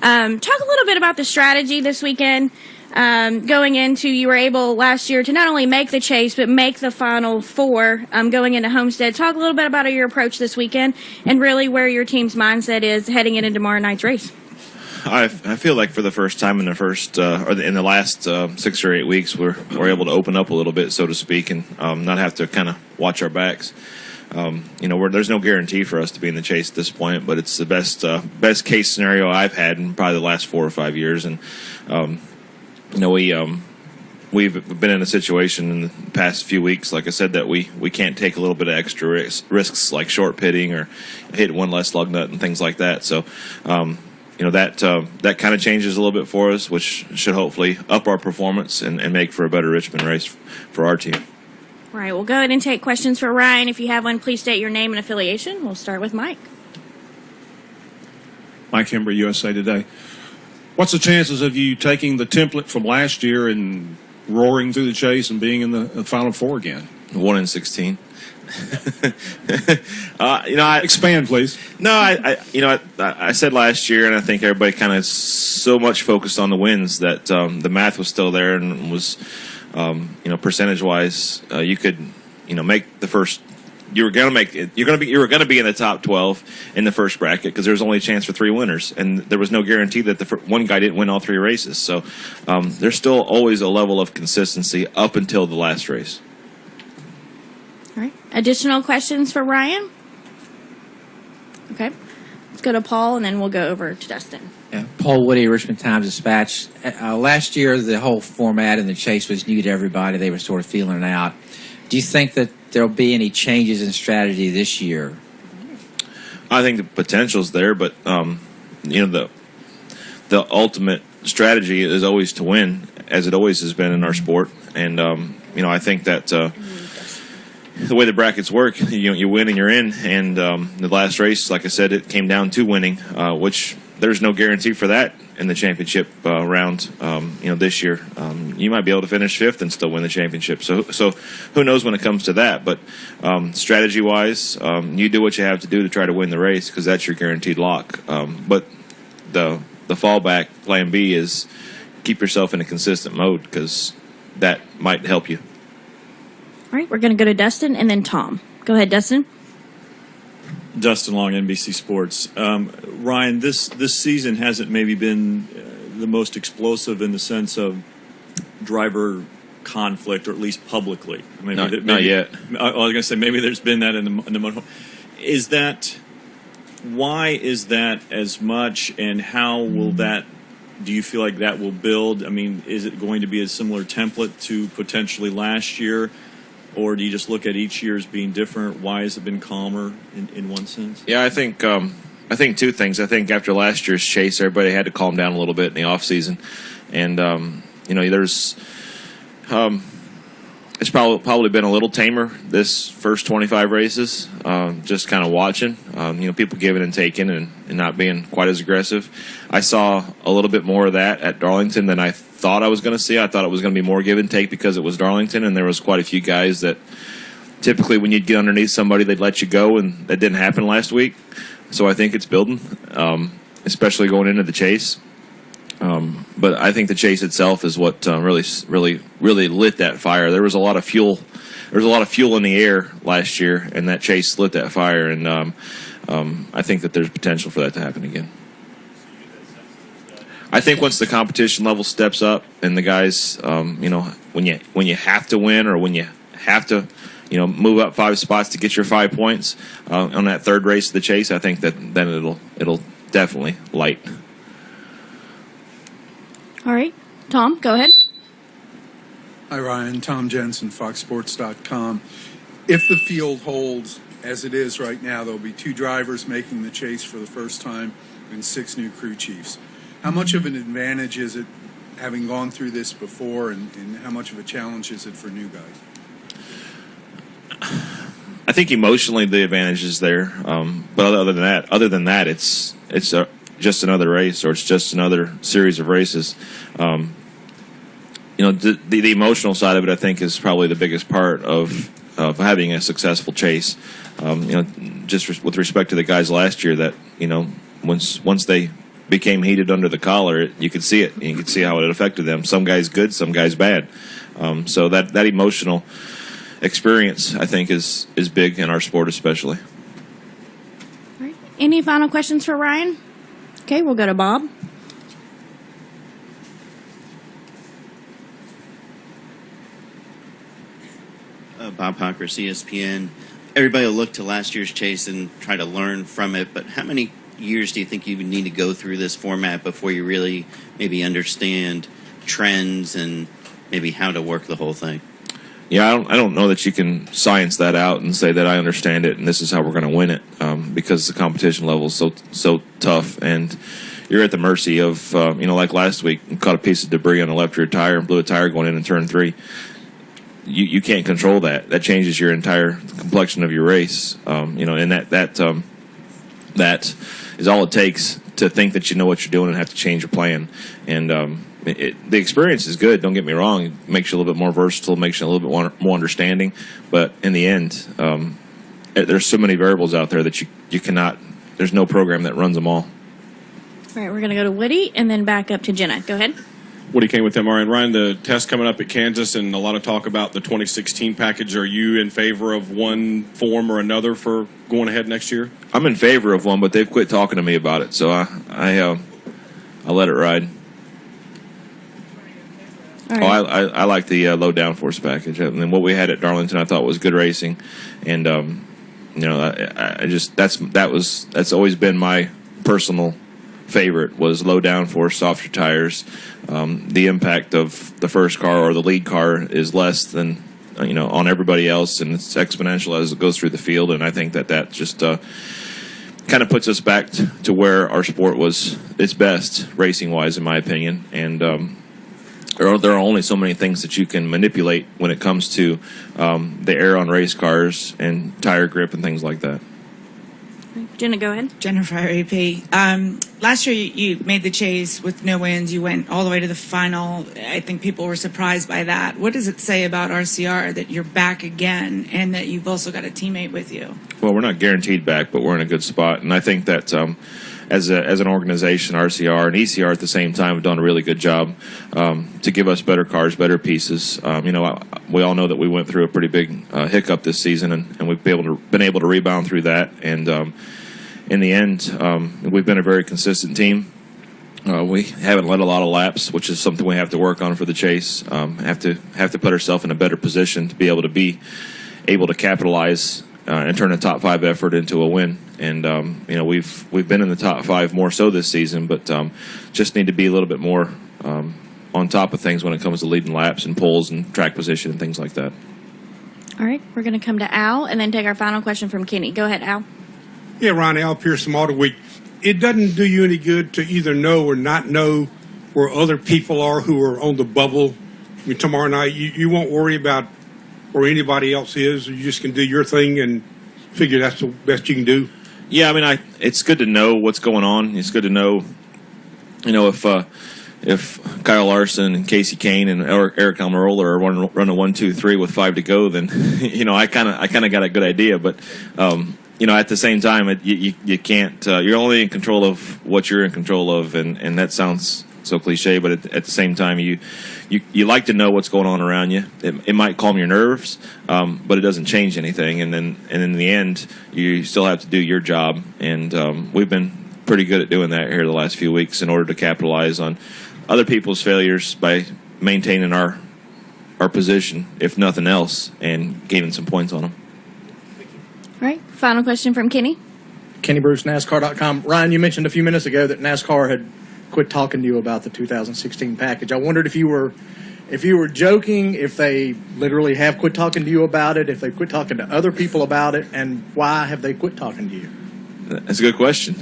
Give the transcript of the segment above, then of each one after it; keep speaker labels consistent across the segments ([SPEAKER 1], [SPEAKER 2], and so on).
[SPEAKER 1] Talk a little bit about the strategy this weekend. Going into, you were able last year to not only make the chase, but make the Final Four going into Homestead. Talk a little bit about your approach this weekend and really where your team's mindset is heading into tomorrow night's race.
[SPEAKER 2] I feel like for the first time in the last 6 or 8 weeks, we're able to open up a little bit, so to speak, and not have to kind of watch our backs. There's no guarantee for us to be in the chase at this point, but it's the best case scenario I've had in probably the last 4 or 5 years, and we've been in a situation in the past few weeks, like I said, that we can't take a little bit of extra risks like short pitting or hit one less lug nut and things like that. So. That kind of changes a little bit for us, which should hopefully up our performance and make for a better Richmond race for our team.
[SPEAKER 1] All right, we'll go ahead and take questions for Ryan. If you have one, please state your name and affiliation. We'll start with Mike.
[SPEAKER 3] Mike Hembry, USA Today. What's the chances of you taking the template from last year and roaring through the chase and being in the Final Four again?
[SPEAKER 2] 1 in 16.
[SPEAKER 3] Expand, please.
[SPEAKER 2] No, I said last year, and I think everybody kind of so much focused on the wins that the math was still there and was, percentage-wise, you could, make the first. You were going to be in the top 12 in the first bracket because there was only a chance for 3 winners, and there was no guarantee that the one guy didn't win all 3 races. So there's still always a level of consistency up until the last race.
[SPEAKER 1] All right. Additional questions for Ryan? Okay. Let's go to Paul, and then we'll go over to Dustin.
[SPEAKER 4] Yeah. Paul Woody, Richmond Times-Dispatch. Last year, the whole format and the chase was new to everybody. They were sort of feeling it out. Do you think that there will be any changes in strategy this year?
[SPEAKER 2] I think the potential's there, but the ultimate strategy is always to win, as it always has been in our sport. And I think that the way the brackets work, you win and you're in. And the last race, like I said, it came down to winning, which there's no guarantee for that in the championship round. This year, you might be able to finish 5th and still win the championship. So who knows when it comes to that? But strategy-wise, you do what you have to do to try to win the race because that's your guaranteed lock. But the fallback plan B is keep yourself in a consistent mode because that might help you.
[SPEAKER 1] All right, we're going to go to Dustin and then Tom. Go ahead, Dustin.
[SPEAKER 5] Dustin Long, NBC Sports. Ryan, this season hasn't maybe been the most explosive in the sense of driver conflict, or at least publicly.
[SPEAKER 2] Not yet.
[SPEAKER 5] I was going to say maybe there's been that in the motorhome. Why is that as much, and how will that? Do you feel like that will build? I mean, is it going to be a similar template to potentially last year? Or do you just look at each year as being different? Why has it been calmer in one sense?
[SPEAKER 2] Yeah, I think 2 things. I think after last year's chase, everybody had to calm down a little bit in the off season, and there's it's probably been a little tamer this first 25 races. Just kind of watching, people giving and taking and not being quite as aggressive. I saw a little bit more of that at Darlington than I thought I was going to see. I thought it was going to be more give and take because it was Darlington, and there was quite a few guys that typically when you'd get underneath somebody, they'd let you go, and that didn't happen last week. So I think it's building, especially going into the chase. But I think the chase itself is what really lit that fire. There was a lot of fuel. There was a lot of fuel in the air last year, and that chase lit that fire. And I think that there's potential for that to happen again. I think once the competition level steps up, and the guys, when you have to win or when you have to, move up 5 spots to get your 5 points on that third race of the chase, I think that then it'll definitely light.
[SPEAKER 1] All right. Tom, go ahead.
[SPEAKER 6] Hi, Ryan. Tom Jensen, FoxSports.com. If the field holds as it is right now, there'll be 2 drivers making the chase for the first time and 6 new crew chiefs. How much of an advantage is it having gone through this before, and how much of a challenge is it for new guys?
[SPEAKER 2] I think emotionally the advantage is there, but other than that, it's just another race, or it's just another series of races. The emotional side of it, I think, is probably the biggest part of having a successful chase. Just with respect to the guys last year, that once they became heated under the collar, you could see it. You could see how it affected them. Some guys good, some guys bad. So that emotional experience, I think, is big in our sport, especially.
[SPEAKER 1] All right. Any final questions for Ryan? Okay, we'll go to Bob.
[SPEAKER 7] Bob Hocker, ESPN. Everybody will look to last year's chase and try to learn from it, but how many years do you think you would need to go through this format before you really maybe understand trends and maybe how to work the whole thing?
[SPEAKER 2] Yeah, I don't know that you can science that out and say that I understand it and this is how we're going to win it, because the competition level is so tough, and you're at the mercy of like last week, you caught a piece of debris on the left rear tire and blew a tire going in turn 3. You can't control that. That changes your entire complexion of your race. And that is all it takes to think that you know what you're doing and have to change your plan. And the experience is good. Don't get me wrong. It makes you a little bit more versatile, makes you a little bit more understanding. But in the end, there's so many variables out there that you cannot. There's no program that runs them all.
[SPEAKER 1] All right, we're going to go to Woody and then back up to Jenna. Go ahead.
[SPEAKER 8] Woody Kane with MRN. Ryan, the test coming up at Kansas and a lot of talk about the 2016 package. Are you in favor of one form or another for going ahead next year?
[SPEAKER 2] I'm in favor of one, but they've quit talking to me about it, so I let it ride.
[SPEAKER 1] All right.
[SPEAKER 2] I like the low downforce package, and what we had at Darlington I thought was good racing, and that's always been my personal favorite was low downforce, softer tires. The impact of the first car or the lead car is less than on everybody else, and it's exponential as it goes through the field. And I think that just kind of puts us back to where our sport was its best racing wise, in my opinion. And there are only so many things that you can manipulate when it comes to the air on race cars and tire grip and things like that.
[SPEAKER 1] Jenna, go ahead.
[SPEAKER 9] Jennifer, AP. Last year, you made the chase with no wins. You went all the way to the final. I think people were surprised by that. What does it say about RCR that you're back again and that you've also got a teammate with you?
[SPEAKER 2] Well, we're not guaranteed back, but we're in a good spot. And I think that as an organization, RCR and ECR at the same time have done a really good job to give us better cars, better pieces. We all know that we went through a pretty big hiccup this season, and we've been able to rebound through that. And in the end, we've been a very consistent team. We haven't led a lot of laps, which is something we have to work on for the chase. Have to put ourselves in a better position to be able to capitalize and turn a top 5 effort into a win. And we've been in the top 5 more so this season, but just need to be a little bit more on top of things when it comes to leading laps and poles and track position and things like that.
[SPEAKER 1] All right, we're going to come to Al and then take our final question from Kenny. Go ahead, Al.
[SPEAKER 10] Yeah, Ron, Al Pierce from Auto Week. It doesn't do you any good to either know or not know where other people are who are on the bubble. I mean, tomorrow night, you won't worry about where anybody else is. You just can do your thing and figure that's the best you can do.
[SPEAKER 2] Yeah, I mean, it's good to know what's going on. It's good to know, if Kyle Larson and Casey Kane and Eric Almirola are running 1, 2, 3 with 5 to go, then I kind of got a good idea. But at the same time, you can't. You're only in control of what you're in control of, and that sounds so cliche, but at the same time, you like to know what's going on around you. It might calm your nerves, but it doesn't change anything. And in the end, you still have to do your job. And we've been pretty good at doing that here the last few weeks in order to capitalize on other people's failures by maintaining our position, if nothing else, and gaining some points on them.
[SPEAKER 1] All right, final question from Kenny.
[SPEAKER 11] Kenny Bruce, NASCAR.com. Ryan, you mentioned a few minutes ago that NASCAR had quit talking to you about the 2016 package. I wondered if you were joking, if they literally have quit talking to you about it, if they quit talking to other people about it, and why have they quit talking to you?
[SPEAKER 2] That's a good question.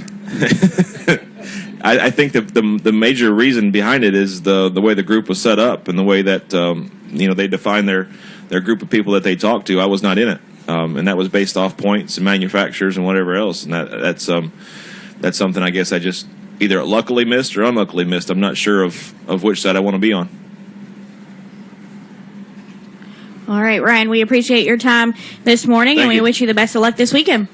[SPEAKER 2] I think the major reason behind it is the way the group was set up and the way that they define their group of people that they talk to. I was not in it, and that was based off points and manufacturers and whatever else. And that's something I guess I just either luckily missed or unluckily missed. I'm not sure of which side I want to be on.
[SPEAKER 1] All right, Ryan, we appreciate your time this morning, and we wish you the best of luck this weekend.